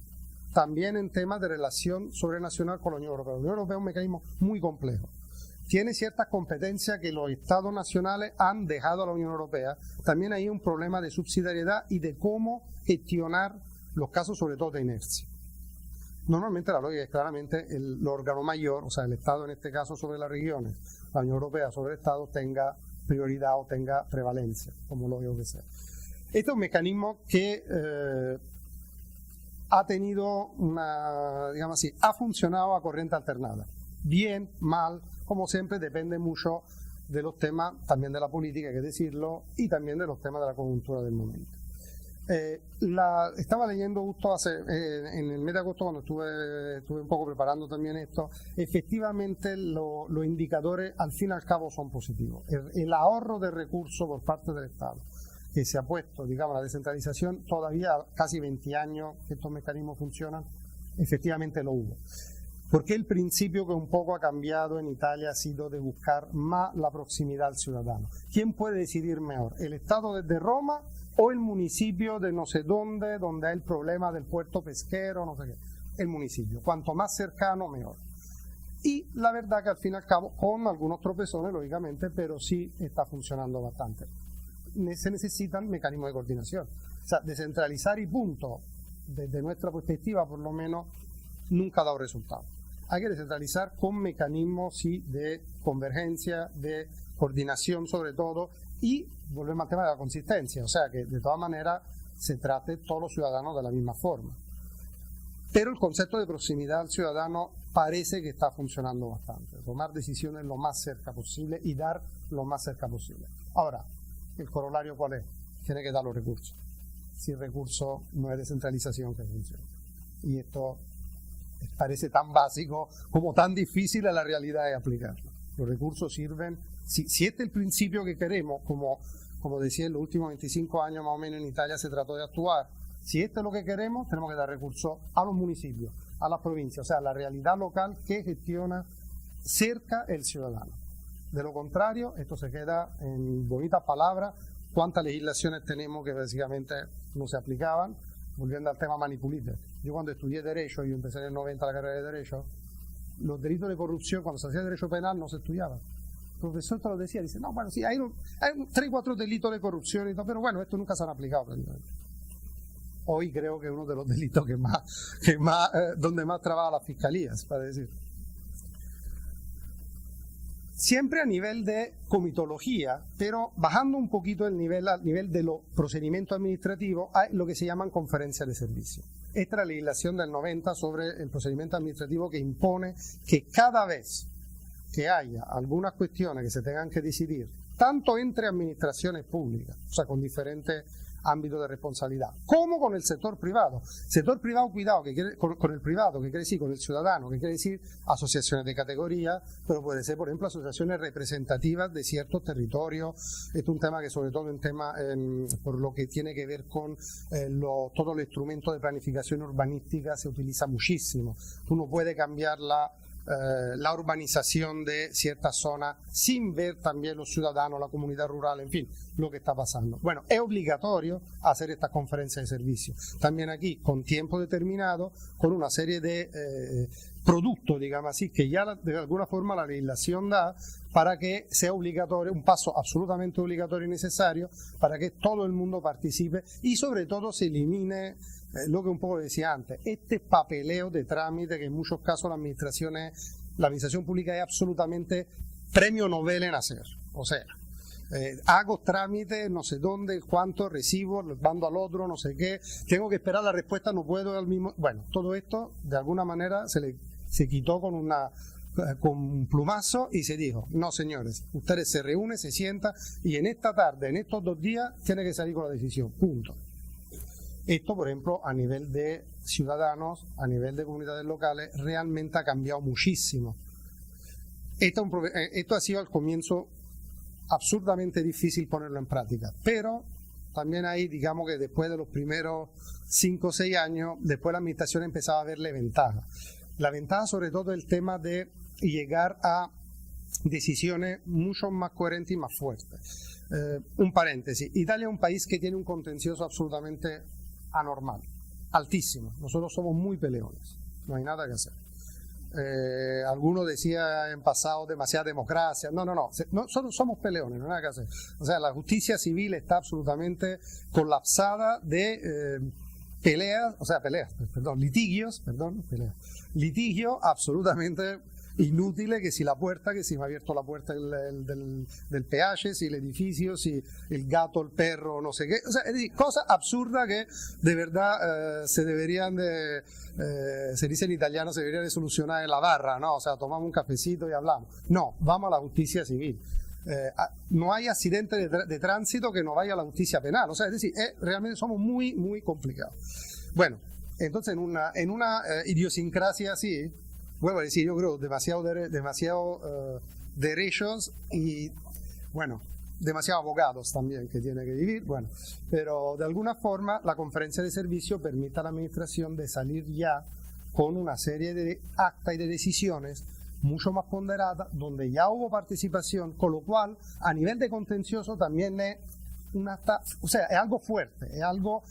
también en temas de relación sobrenacional con la Unión Europea. La Unión Europea es un mecanismo muy complejo. Tiene ciertas competencias que los Estados nacionales han dejado a la Unión Europea. También hay un problema de subsidiariedad y de cómo gestionar los casos, sobre todo de inercia. Normalmente la lógica es claramente el órgano mayor, o sea, el Estado en este caso sobre las regiones, la Unión Europea sobre el Estado tenga prioridad o tenga prevalencia, como lógico que sea. Este es un mecanismo que ha tenido digamos así, ha funcionado a corriente alternada. Bien, mal, como siempre, depende mucho de los temas, también de la política, hay que decirlo, y también de los temas de la coyuntura del momento. Estaba leyendo justo en el mes de agosto, cuando estuve un poco preparando también esto, efectivamente los indicadores al fin y al cabo son positivos. El ahorro de recursos por parte del Estado que se ha puesto, digamos, la descentralización, todavía casi 20 años que estos mecanismos funcionan, efectivamente lo hubo. Porque el principio que un poco ha cambiado en Italia ha sido de buscar más la proximidad al ciudadano. ¿Quién puede decidir mejor? ¿El Estado desde Roma o el municipio de no sé dónde, donde hay el problema del puerto pesquero, no sé qué? El municipio. Cuanto más cercano, mejor. Y la verdad que al fin y al cabo, con algunos tropezones, lógicamente, pero sí está funcionando bastante. Se necesitan mecanismos de coordinación. O sea, descentralizar y punto, desde nuestra perspectiva, por lo menos, nunca ha dado resultado. Hay que descentralizar con mecanismos sí, de convergencia, de coordinación sobre todo, y volvemos al tema de la consistencia, o sea que de todas maneras se trate todos los ciudadanos de la misma forma. Pero el concepto de proximidad al ciudadano parece que está funcionando bastante, tomar decisiones lo más cerca posible y dar lo más cerca posible. Ahora, ¿el corolario cuál es? Tiene que dar los recursos. Sin recursos no es descentralización que funciona. Y esto parece tan básico como tan difícil a la realidad de aplicarlo. Los recursos sirven, si este es el principio que queremos, como decía en los últimos 25 años más o menos en Italia se trató de actuar, si esto es lo que queremos, tenemos que dar recursos a los municipios, a las provincias, o sea, a la realidad local que gestiona cerca el ciudadano. De lo contrario, esto se queda en bonitas palabras, cuántas legislaciones tenemos que básicamente no se aplicaban. Volviendo al tema manipulite, yo cuando estudié Derecho, yo empecé en el 90 la carrera de Derecho, los delitos de corrupción, cuando se hacía Derecho Penal, no se estudiaba. El profesor te lo decía, dice, no, bueno, sí, hay 3 o 4 delitos de corrupción y todo, pero bueno, estos nunca se han aplicado. Hoy creo que es uno de los delitos donde más trabaja las fiscalías, para decir. Siempre a nivel de comitología, pero bajando un poquito el nivel al nivel de los procedimientos administrativos, hay lo que se llaman conferencias de servicio. Esta es la legislación del 90 sobre el procedimiento administrativo que impone que cada vez que haya algunas cuestiones que se tengan que decidir, tanto entre administraciones públicas, o sea, con diferentes ámbito de responsabilidad, como con el sector privado. Sector privado, cuidado, con el privado, que quiere decir con el ciudadano, que quiere decir asociaciones de categoría, pero puede ser, por ejemplo, asociaciones representativas de ciertos territorios. Este es un tema que sobre todo por lo que tiene que ver con todo el instrumento de planificación urbanística se utiliza muchísimo. Uno puede cambiar la urbanización de ciertas zonas sin ver también los ciudadanos, la comunidad rural, en fin, lo que está pasando. Bueno, es obligatorio hacer estas conferencias de servicio. También aquí, con tiempo determinado, con una serie de productos, digamos así, que ya de alguna forma la legislación da para que sea obligatorio, un paso absolutamente obligatorio y necesario para que todo el mundo participe y sobre todo se elimine lo que un poco decía antes, este papeleo de trámite que en muchos casos la administración pública es absolutamente premio Nobel en hacer. O sea, hago trámites, no sé dónde, cuánto recibo, los mando al otro, no sé qué, tengo que esperar la respuesta, no puedo al mismo. Bueno, todo esto de alguna manera se quitó con un plumazo y se dijo, no señores, ustedes se reúnen, se sientan y en esta tarde, en estos 2 días, tienen que salir con la decisión, punto. Esto, por ejemplo, a nivel de ciudadanos, a nivel de comunidades locales, realmente ha cambiado muchísimo. Esto ha sido al comienzo absurdamente difícil ponerlo en práctica, pero también ahí, digamos que después de los primeros 5 o 6 años, después la administración empezaba a verle ventaja. La ventaja sobre todo es el tema de llegar a decisiones mucho más coherentes y más fuertes. Un paréntesis, Italia es un país que tiene un contencioso absolutamente anormal, altísimo. Nosotros somos muy peleones, no hay nada que hacer. Algunos decían en pasado demasiada democracia. No, nosotros somos peleones, no hay nada que hacer. O sea, la justicia civil está absolutamente colapsada de litigios absolutamente inútiles, que si me ha abierto la puerta del peaje, si el edificio, si el gato, el perro, no sé qué, o sea, es decir, cosas absurdas que de verdad se dice en italiano, se deberían de solucionar en la barra, ¿no? O sea, tomamos un cafecito y hablamos. No, vamos a la justicia civil. No hay accidente de tránsito que no vaya a la justicia penal, o sea, es decir, realmente somos muy, muy complicados. Bueno, entonces en una idiosincrasia así, vuelvo a decir, yo creo demasiado derechos y, bueno, demasiados abogados también que tiene que vivir, bueno, pero de alguna forma la conferencia de servicio permite a la administración de salir ya con una serie de actas y de decisiones mucho más ponderadas, donde ya hubo participación, con lo cual a nivel de contencioso también es o sea, es algo fuerte, es algo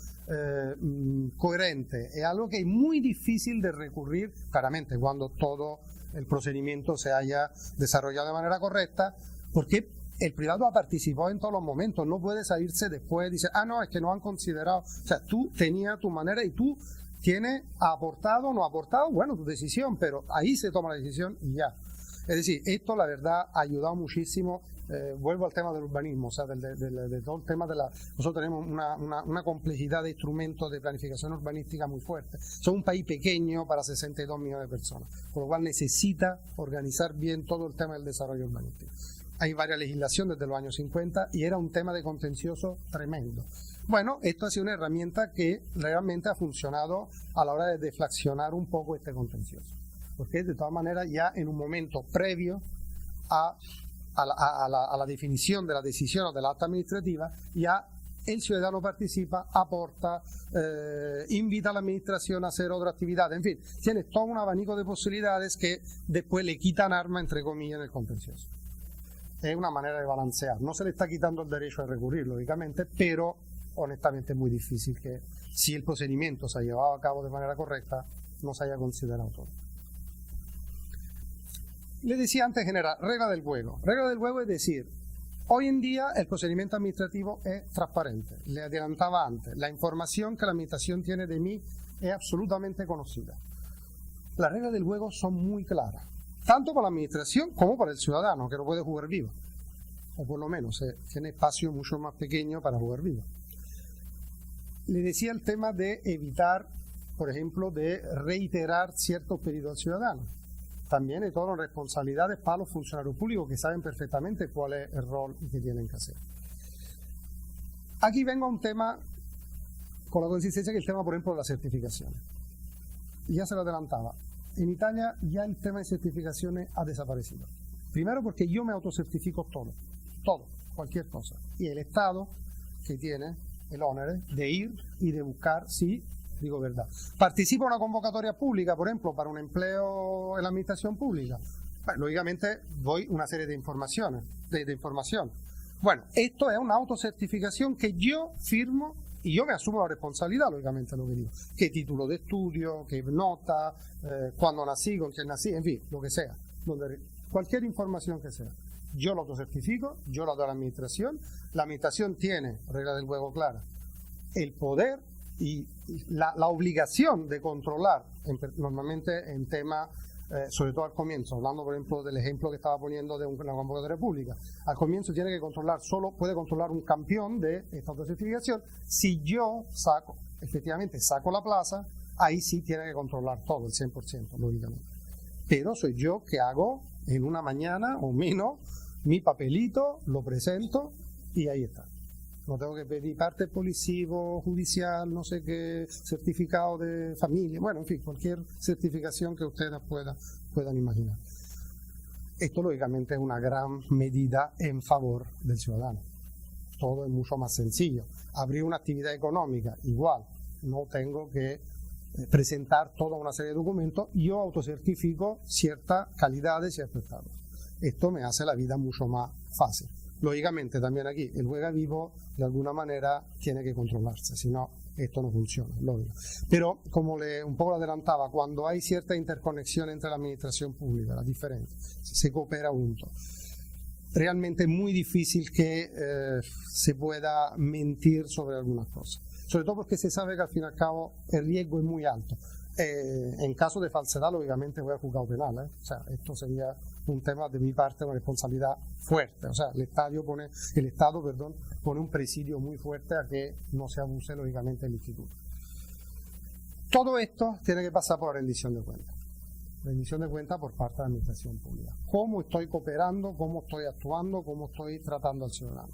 coherente, es algo que es muy difícil de recurrir, claramente cuando todo el procedimiento se haya desarrollado de manera correcta, porque el privado ha participado en todos los momentos, no puede salirse después y decir, no, es que no han considerado, o sea, tú tenías tu manera y tú tienes aportado o no aportado, bueno, tu decisión, pero ahí se toma la decisión y ya. Es decir, esto la verdad ha ayudado muchísimo. Vuelvo al tema del urbanismo, o sea, de todo el tema de la... Nosotros tenemos una complejidad de instrumentos de planificación urbanística muy fuerte. Somos un país pequeño para 62 millones de personas, con lo cual necesita organizar bien todo el tema del desarrollo urbanístico. Hay varias legislaciones desde los años 50 y era un tema de contencioso tremendo. Bueno, esto ha sido una herramienta que realmente ha funcionado a la hora de deflacionar un poco este contencioso, porque de todas maneras ya en un momento previo a la definición de la decisión o de la acta administrativa, ya el ciudadano participa, aporta, invita a la administración a hacer otra actividad, en fin, tiene todo un abanico de posibilidades que después le quitan arma, entre comillas, en el contencioso. Es una manera de balancear, no se le está quitando el derecho a recurrir, lógicamente, pero honestamente es muy difícil que, si el procedimiento se ha llevado a cabo de manera correcta, no se haya considerado todo. Le decía antes, general, regla del juego. Regla del juego es decir, hoy en día el procedimiento administrativo es transparente. Le adelantaba antes, la información que la administración tiene de mí es absolutamente conocida. Las reglas del juego son muy claras, tanto para la administración como para el ciudadano, que no puede jugar vivo. O por lo menos tiene espacio mucho más pequeño para jugar vivo. Le decía el tema de evitar, por ejemplo, de reiterar ciertos pedidos al ciudadano. También hay todas las responsabilidades para los funcionarios públicos que saben perfectamente cuál es el rol que tienen que hacer. Aquí vengo a un tema con la consistencia que el tema, por ejemplo, de las certificaciones. Ya se lo adelantaba. En Italia ya el tema de certificaciones ha desaparecido. Primero porque yo me autocertifico todo, cualquier cosa. Y el Estado que tiene el honor de ir y de buscar si digo verdad. Participo en una convocatoria pública, por ejemplo, para un empleo en la administración pública. Bueno, lógicamente doy una serie de información. Bueno, esto es una autocertificación que yo firmo y yo me asumo la responsabilidad, lógicamente, lo que digo. ¿Qué título de estudio? ¿Qué nota? ¿Cuándo nací? ¿Con quién nací? En fin, lo que sea. Cualquier información que sea. Yo lo autocertifico, yo lo doy a la administración. La administración tiene, regla del juego clara, el poder y la obligación de controlar, normalmente en temas, sobre todo al comienzo, hablando por ejemplo del ejemplo que estaba poniendo de una convocatoria pública, al comienzo tiene que controlar, solo puede controlar un campeón de esta autocertificación. Si yo efectivamente saco la plaza, ahí sí tiene que controlar todo, el 100%, lógicamente. Pero soy yo que hago en una mañana o menos mi papelito, lo presento y ahí está. No tengo que pedir parte policivo, judicial, no sé qué, certificado de familia, bueno, en fin, cualquier certificación que ustedes puedan imaginar. Esto lógicamente es una gran medida en favor del ciudadano. Todo es mucho más sencillo. Abrir una actividad económica, igual, no tengo que presentar toda una serie de documentos, yo autocertifico ciertas calidades y ciertos estados. Esto me hace la vida mucho más fácil. Lógicamente también aquí el juega vivo de alguna manera tiene que controlarse, si no esto no funciona, lógico. Pero como un poco lo adelantaba, cuando hay cierta interconexión entre la administración pública, las diferentes, se coopera junto. Realmente es muy difícil que se pueda mentir sobre algunas cosas, sobre todo porque se sabe que al fin y al cabo el riesgo es muy alto. En caso de falsedad, lógicamente voy al juzgado penal, o sea, esto sería un tema de mi parte, una responsabilidad fuerte. O sea, el Estado pone un presidio muy fuerte a que no se abuse, lógicamente, del instituto. Todo esto tiene que pasar por rendición de cuentas. Rendición de cuentas por parte de la administración pública. ¿Cómo estoy cooperando? ¿Cómo estoy actuando? ¿Cómo estoy tratando al ciudadano?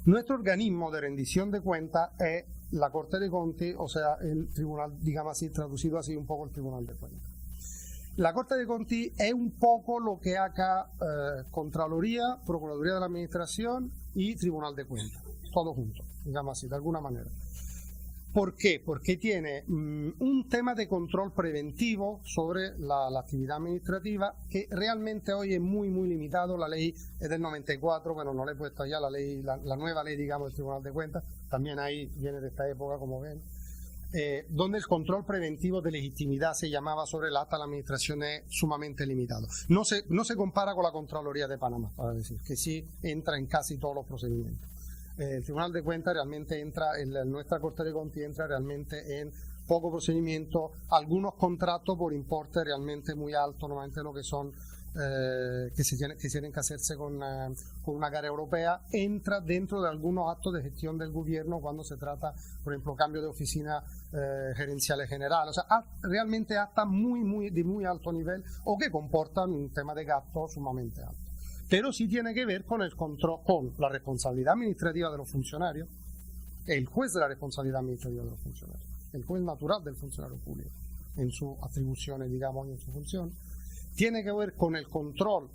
Nuestro organismo de rendición de cuentas es la Corte de Conti, o sea, el tribunal, digamos así, traducido así un poco el Tribunal de Cuentas. La Corte de Conti es un poco lo que acá Contraloría, Procuraduría de la Administración y Tribunal de Cuentas, todo junto, digamos así, de alguna manera. ¿Por qué? Porque tiene un tema de control preventivo sobre la actividad administrativa que realmente hoy es muy limitado. La ley es del 94, bueno, no le he puesto ya la ley, la nueva ley, digamos, del Tribunal de Cuentas, también ahí viene de esta época, como ven, donde el control preventivo de legitimidad se llamaba sobre el acta de la administración es sumamente limitado. No se compara con la Contraloría de Panamá, para decir, que sí entra en casi todos los procedimientos. El Tribunal de Cuentas realmente entra, nuestra Corte de Conti entra realmente en poco procedimiento, algunos contratos por importe realmente muy alto, normalmente lo que son, que tienen que hacerse con una cara europea, entra dentro de algunos actos de gestión del gobierno cuando se trata, por ejemplo, cambio de oficina gerenciales generales, o sea, realmente hasta de muy alto nivel o que comportan un tema de gasto sumamente alto. Pero sí tiene que ver con el control, con la responsabilidad administrativa de los funcionarios, el juez de la responsabilidad administrativa de los funcionarios, el juez natural del funcionario público, en sus atribuciones, digamos, y en su función. Tiene que ver con el control,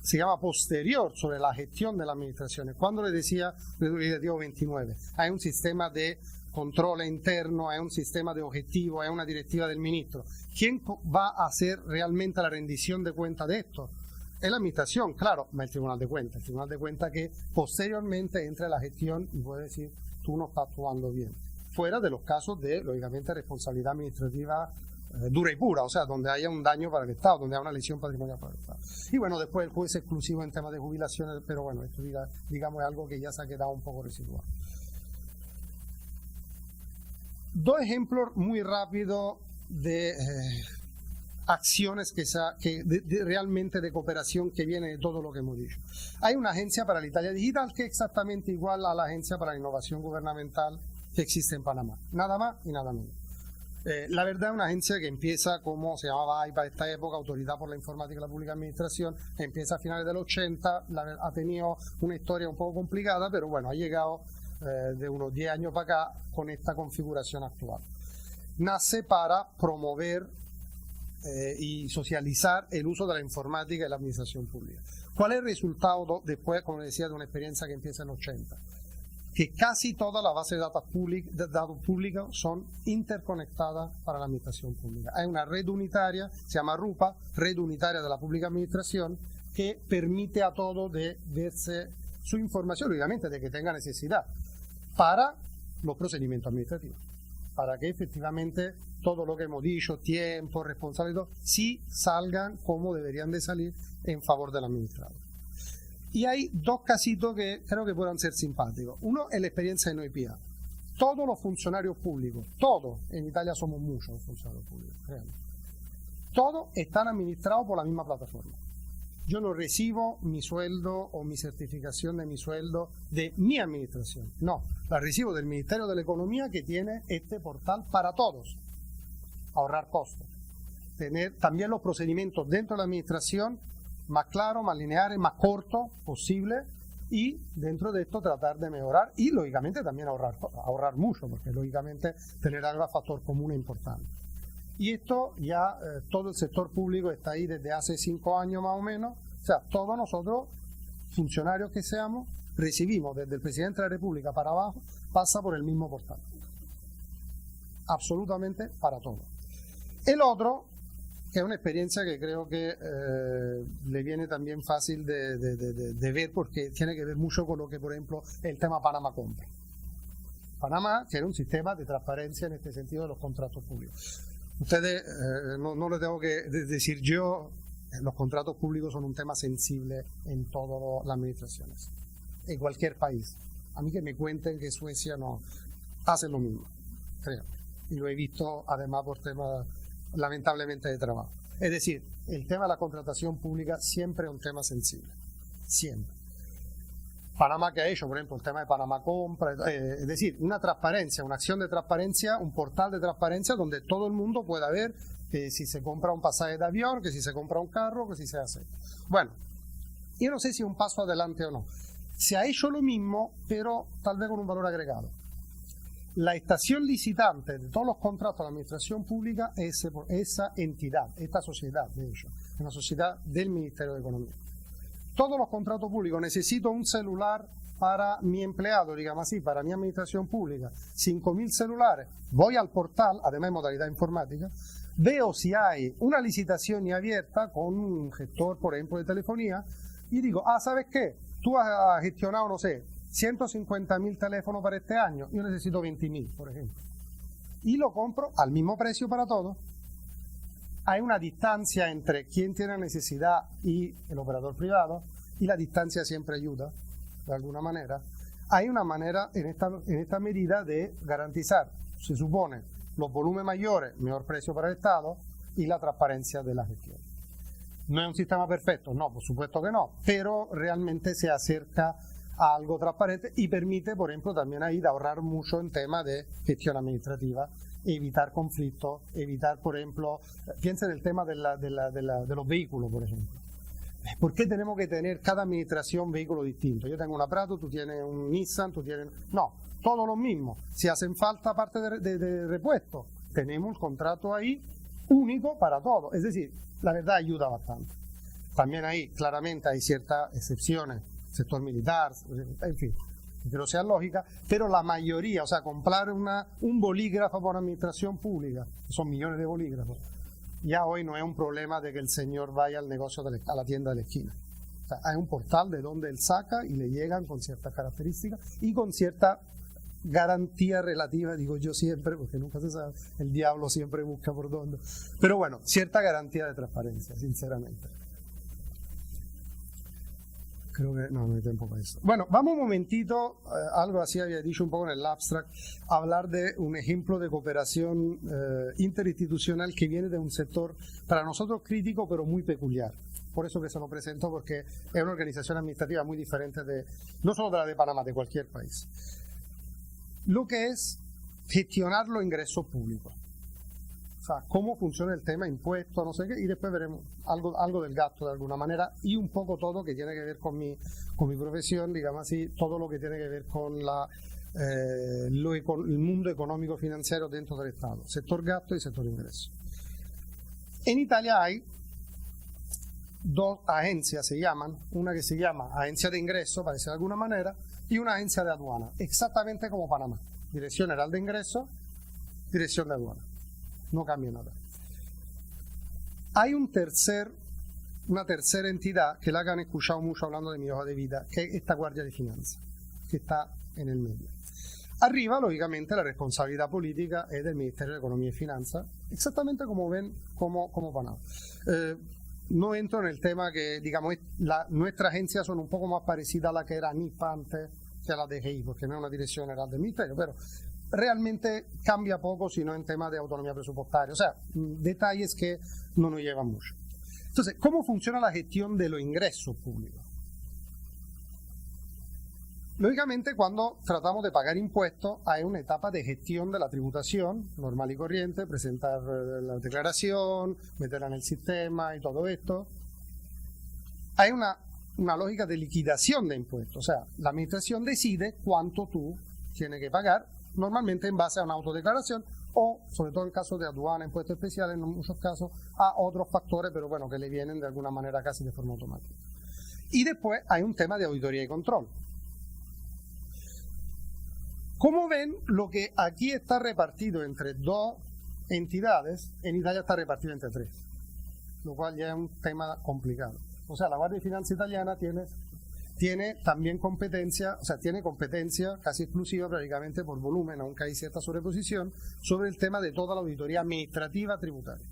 se llama posterior, sobre la gestión de las administraciones. Cuando le decía, le digo 29, hay un sistema de control interno, hay un sistema de objetivos, hay una directiva del ministro. ¿Quién va a hacer realmente la rendición de cuentas de esto? Es la administración, claro, ma el Tribunal de Cuentas que posteriormente entra en la gestión y puede decir, tú no estás actuando bien. Fuera de los casos de, lógicamente, responsabilidad administrativa dura y pura, o sea, donde haya un daño para el Estado, donde haya una lesión patrimonial para el Estado. Y bueno, después el juez exclusivo en temas de jubilaciones, pero bueno, esto digamos es algo que ya se ha quedado un poco residual. Dos ejemplos muy rápidos de acciones realmente de cooperación que viene de todo lo que hemos dicho. Hay una agencia para la Italia Digital que es exactamente igual a la agencia para la innovación gubernamental que existe en Panamá, nada más y nada menos. La verdad es una agencia que empieza como se llamaba AIPA esta época, Autoridad por la Informática y la Pública Administración, empieza a finales del 80, ha tenido una historia un poco complicada, pero bueno, ha llegado de unos 10 años para acá con esta configuración actual. Nace para promover y socializar el uso de la informática y la administración pública. ¿Cuál es el resultado después, como decía, de una experiencia que empieza en 80? Que casi todas las bases de datos públicas son interconectadas para la administración pública. Hay una red unitaria, se llama RUPA, Red Unitaria de la Pública Administración, que permite a todos de verse su información, obviamente de que tenga necesidad, para los procedimientos administrativos, para que efectivamente todo lo que hemos dicho, tiempo, responsabilidad, sí salgan como deberían de salir en favor del administrador. Y hay dos casitos que creo que puedan ser simpáticos. Uno es la experiencia de NoIPA. Todos los funcionarios públicos, todos, en Italia somos muchos funcionarios públicos, realmente, todos están administrados por la misma plataforma. Yo no recibo mi sueldo o mi certificación de mi sueldo de mi administración, no, la recibo del Ministerio de la Economía, que tiene este portal para todos. Ahorrar costos, tener también los procedimientos dentro de la administración más claros, más lineares, más cortos posible, y dentro de esto tratar de mejorar y lógicamente también ahorrar mucho, porque lógicamente tener algo a factor común es importante. Y esto ya todo el sector público está ahí desde hace 5 años más o menos, o sea, todos nosotros, funcionarios que seamos, recibimos desde el presidente de la República para abajo, pasa por el mismo portal. Absolutamente para todos. El otro, que es una experiencia que creo que le viene también fácil de ver, porque tiene que ver mucho con lo que, por ejemplo, el tema Panamá Compra. Panamá tiene un sistema de transparencia en este sentido de los contratos públicos. Ustedes, no les tengo que decir yo, los contratos públicos son un tema sensible en todas las administraciones, en cualquier país. A mí que me cuenten que Suecia no hace lo mismo, creo. Y lo he visto además por temas lamentablemente de trabajo. Es decir, el tema de la contratación pública siempre es un tema sensible, siempre. Panamá, que ha hecho, por ejemplo, el tema de Panamá Compra, es decir, una transparencia, una acción de transparencia, un portal de transparencia donde todo el mundo pueda ver que si se compra un pasaje de avión, que si se compra un carro, que si se hace. Bueno, yo no sé si es un paso adelante o no. Se ha hecho lo mismo, pero tal vez con un valor agregado. La estación licitante de todos los contratos de la administración pública es esa entidad, esta sociedad, de hecho, una sociedad del Ministerio de Economía. Todos los contratos públicos, necesito un celular para mi empleado, digamos así, para mi administración pública, 5.000 celulares, voy al portal, además en modalidad informática, veo si hay una licitación abierta con un gestor, por ejemplo, de telefonía, y digo, ¿sabes qué? Tú has gestionado, no sé, 150.000 teléfonos para este año, yo necesito 20.000, por ejemplo. Y lo compro al mismo precio para todos. Hay una distancia entre quien tiene necesidad y el operador privado, y la distancia siempre ayuda, de alguna manera. Hay una manera en esta medida de garantizar, se supone, los volúmenes mayores, mejor precio para el Estado y la transparencia de la gestión. ¿No es un sistema perfecto? No, por supuesto que no, pero realmente se acerca a algo transparente y permite, por ejemplo, también ahí de ahorrar mucho en temas de gestión administrativa, evitar conflictos, evitar, por ejemplo, piensa en el tema de los vehículos, por ejemplo. ¿Por qué tenemos que tener cada administración vehículo distinto? Yo tengo una Prato, tú tienes un Nissan, tú tienes... No, todos los mismos. Si hacen falta parte de repuesto, tenemos el contrato ahí único para todos. Es decir, la verdad ayuda bastante. También ahí, claramente, hay ciertas excepciones, sector militar, en fin, que no sean lógicas, pero la mayoría, o sea, comprar un bolígrafo para una administración pública, que son millones de bolígrafos, ya hoy no es un problema de que el señor vaya al negocio a la tienda de la esquina. O sea, hay un portal de donde él saca y le llegan con ciertas características y con cierta garantía relativa, digo yo siempre, porque nunca se sabe, el diablo siempre busca por dónde. Pero bueno, cierta garantía de transparencia, sinceramente. Creo que no hay tiempo para eso. Bueno, vamos un momentito, algo así había dicho un poco en el abstract, hablar de un ejemplo de cooperación interinstitucional que viene de un sector para nosotros crítico pero muy peculiar. Por eso que se lo presento, porque es una organización administrativa muy diferente no solo de la de Panamá, de cualquier país. Lo que es gestionar los ingresos públicos. O sea, cómo funciona el tema impuestos, no sé qué, y después veremos algo del gasto de alguna manera y un poco todo que tiene que ver con mi profesión, digamos así, todo lo que tiene que ver con el mundo económico financiero dentro del Estado, sector gasto y sector ingreso. En Italia hay dos agencias, se llaman, una que se llama Agencia de Ingreso, para decir de alguna manera, y una agencia de aduana, exactamente como Panamá, Dirección General de Ingreso, Dirección de Aduana. No cambia nada. Hay una tercera entidad que la que han escuchado mucho hablando de mi hoja de vida, que es esta Guardia de Finanzas, que está en el medio. Arriba, lógicamente, la responsabilidad política es del Ministerio de Economía y Finanzas, exactamente como ven, como Panamá. No entro en el tema que, digamos, nuestras agencias son un poco más parecidas a la que era NIF antes, que a la DGI, porque no es una dirección general del Ministerio, pero realmente cambia poco, sino en temas de autonomía presupuestaria. O sea, detalles que no nos llevan mucho. Entonces, ¿cómo funciona la gestión de los ingresos públicos? Lógicamente, cuando tratamos de pagar impuestos, hay una etapa de gestión de la tributación, normal y corriente, presentar la declaración, meterla en el sistema y todo esto. Hay una lógica de liquidación de impuestos. O sea, la administración decide cuánto tú tienes que pagar, normalmente en base a una autodeclaración o, sobre todo en casos de aduana, impuestos especiales, en muchos casos, a otros factores, pero bueno, que le vienen de alguna manera casi de forma automática. Y después hay un tema de auditoría y control. Como ven, lo que aquí está repartido entre dos entidades, en Italia está repartido entre tres, lo cual ya es un tema complicado. O sea, la Guardia de Finanzas italiana tiene también competencia, o sea, tiene competencia casi exclusiva prácticamente por volumen, aunque hay cierta sobreposición, sobre el tema de toda la auditoría administrativa tributaria.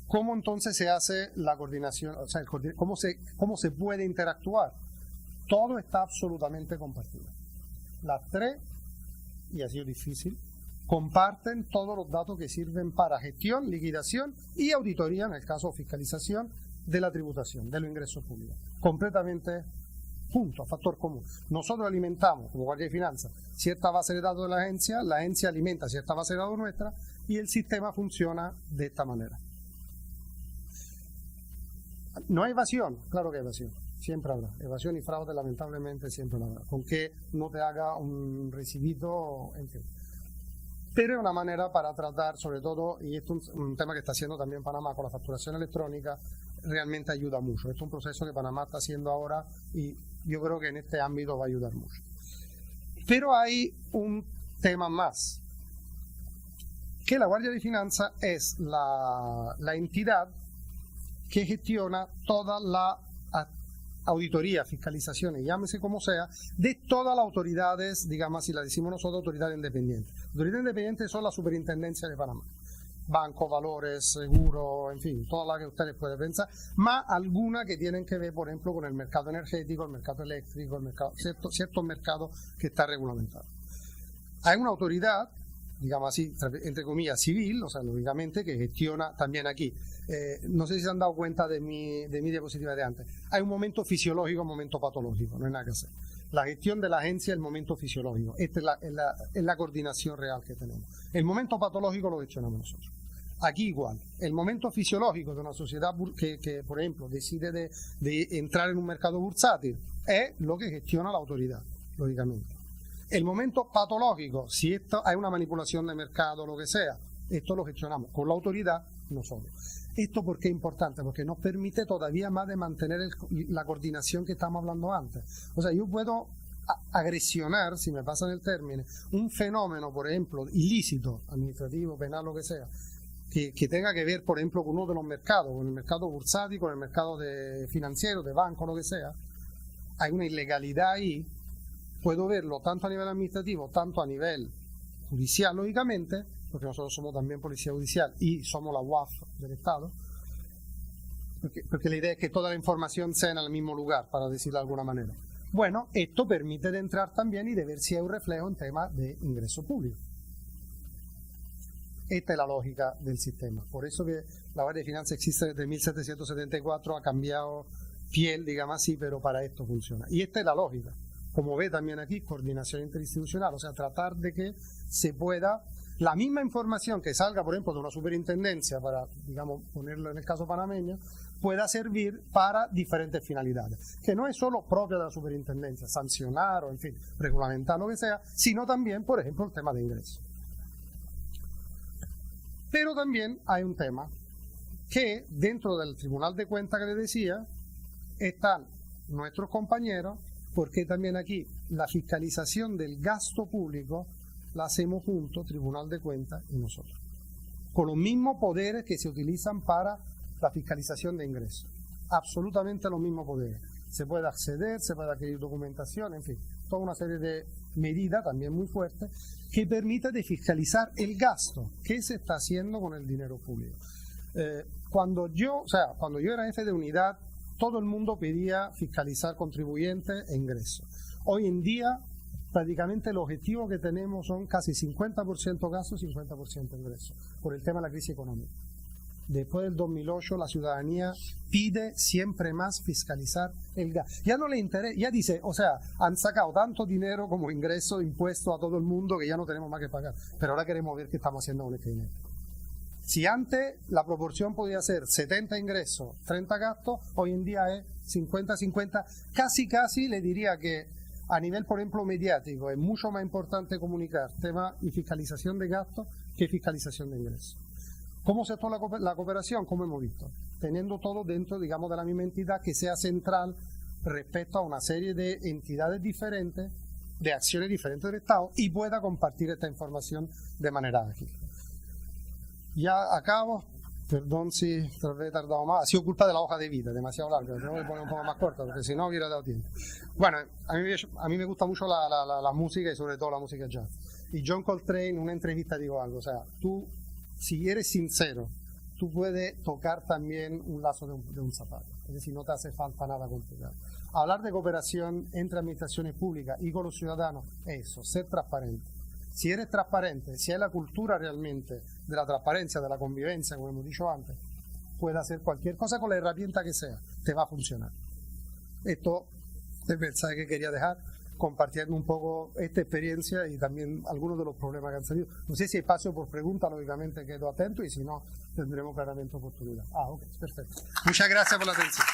¿Cómo entonces se hace la coordinación? O sea, ¿cómo se puede interactuar? Todo está absolutamente compartido. Las tres, y ha sido difícil, comparten todos los datos que sirven para gestión, liquidación y auditoría, en el caso de fiscalización, de la tributación, de los ingresos públicos. Completamente juntos, factor común. Nosotros alimentamos, como Guardia de Finanzas, cierta base de datos de la agencia alimenta cierta base de datos nuestra y el sistema funciona de esta manera. ¿No hay evasión? Claro que hay evasión. Siempre habrá. Evasión y fraude, lamentablemente, siempre habrá. Con que no te haga un recibito, en fin. Pero es una manera para tratar, sobre todo, y esto es un tema que está haciendo también Panamá con la facturación electrónica, realmente ayuda mucho. Esto es un proceso que Panamá está haciendo ahora y yo creo que en este ámbito va a ayudar mucho. Pero hay un tema más, que la Guardia de Finanzas es la entidad que gestiona toda la auditoría, fiscalizaciones, llámese como sea, de todas las autoridades, digamos, si la decimos nosotros, autoridades independientes. Autoridades independientes son la Superintendencia de Panamá. Banco, valores, seguro, en fin, todas las que ustedes pueden pensar, más algunas que tienen que ver, por ejemplo, con el mercado energético, el mercado eléctrico, el mercado, ciertos mercados que está regulamentado. Hay una autoridad, digamos así, entre comillas, civil, o sea, lógicamente, que gestiona también aquí. No sé si se han dado cuenta de mi diapositiva de antes. Hay un momento fisiológico, un momento patológico, no hay nada que hacer. La gestión de la agencia es el momento fisiológico. Esta es la coordinación real que tenemos. El momento patológico lo gestionamos nosotros. Aquí igual. El momento fisiológico de una sociedad que por ejemplo, decide de entrar en un mercado bursátil es lo que gestiona la autoridad, lógicamente. El momento patológico, si esto hay una manipulación de mercado o lo que sea, esto lo gestionamos con la autoridad nosotros. ¿Esto por qué es importante? Porque nos permite todavía más de mantener la coordinación que estamos hablando antes. O sea, yo puedo agresionar, si me pasan el término, un fenómeno, por ejemplo, ilícito, administrativo, penal, lo que sea, que tenga que ver, por ejemplo, con uno de los mercados, con el mercado bursátil, con el mercado financiero, de banco, lo que sea. Hay una ilegalidad ahí. Puedo verlo tanto a nivel administrativo, tanto a nivel judicial, lógicamente, porque nosotros somos también policía judicial y somos la UAF del Estado, porque la idea es que toda la información sea en el mismo lugar, para decirlo de alguna manera. Bueno, esto permite de entrar también y de ver si hay un reflejo en temas de ingreso público. Esta es la lógica del sistema. Por eso que la Guardia de Finanzas existe desde 1774, ha cambiado piel, digamos así, pero para esto funciona. Y esta es la lógica. Como ve también aquí, coordinación interinstitucional, o sea, tratar de que se pueda, la misma información que salga, por ejemplo, de una superintendencia, para, digamos, ponerlo en el caso panameño, pueda servir para diferentes finalidades, que no es solo propia de la superintendencia, sancionar o, en fin, regulamentar lo que sea, sino también, por ejemplo, el tema de ingresos. Pero también hay un tema que dentro del Tribunal de Cuentas que les decía, están nuestros compañeros, porque también aquí la fiscalización del gasto público la hacemos juntos, Tribunal de Cuentas y nosotros, con los mismos poderes que se utilizan para la fiscalización de ingresos, absolutamente los mismos poderes. Se puede acceder, se puede adquirir documentación, en fin, toda una serie de medidas también muy fuertes que permite de fiscalizar el gasto que se está haciendo con el dinero público. Cuando yo era jefe de unidad, todo el mundo pedía fiscalizar contribuyentes e ingresos. Hoy en día, prácticamente el objetivo que tenemos son casi 50% gastos y 50% ingresos, por el tema de la crisis económica. Después del 2008, la ciudadanía pide siempre más fiscalizar el gasto. Ya no le interesa, ya dice, o sea, han sacado tanto dinero como ingreso, impuestos a todo el mundo que ya no tenemos más que pagar. Pero ahora queremos ver qué estamos haciendo con este dinero. Si antes la proporción podía ser 70 ingresos, 30 gastos, hoy en día es 50-50. Casi le diría que a nivel, por ejemplo, mediático, es mucho más importante comunicar tema y fiscalización de gastos que fiscalización de ingresos. ¿Cómo se toma la cooperación? Como hemos visto, teniendo todo dentro, digamos, de la misma entidad que sea central respecto a una serie de entidades diferentes, de acciones diferentes del Estado y pueda compartir esta información de manera ágil. Ya acabo, perdón si tal vez he tardado más, ha sido culpa de la hoja de vida, demasiado larga, tengo que poner un poco más corta porque si no hubiera dado tiempo. Bueno, a mí me gusta mucho la música y sobre todo la música jazz. Y John Coltrane en una entrevista dijo algo, o sea, tú, si eres sincero, tú puedes tocar también un lazo de un zapato, es decir, no te hace falta nada complicado. Hablar de cooperación entre administraciones públicas y con los ciudadanos es eso, ser transparente. Si eres transparente, si hay la cultura realmente de la transparencia, de la convivencia, como hemos dicho antes, puedes hacer cualquier cosa con la herramienta que sea, te va a funcionar. Esto es el mensaje que quería dejar, compartiendo un poco esta experiencia y también algunos de los problemas que han salido. No sé si hay espacio por preguntas, lógicamente quedo atento y si no, tendremos claramente oportunidad. Ok, perfecto. Muchas gracias por la atención.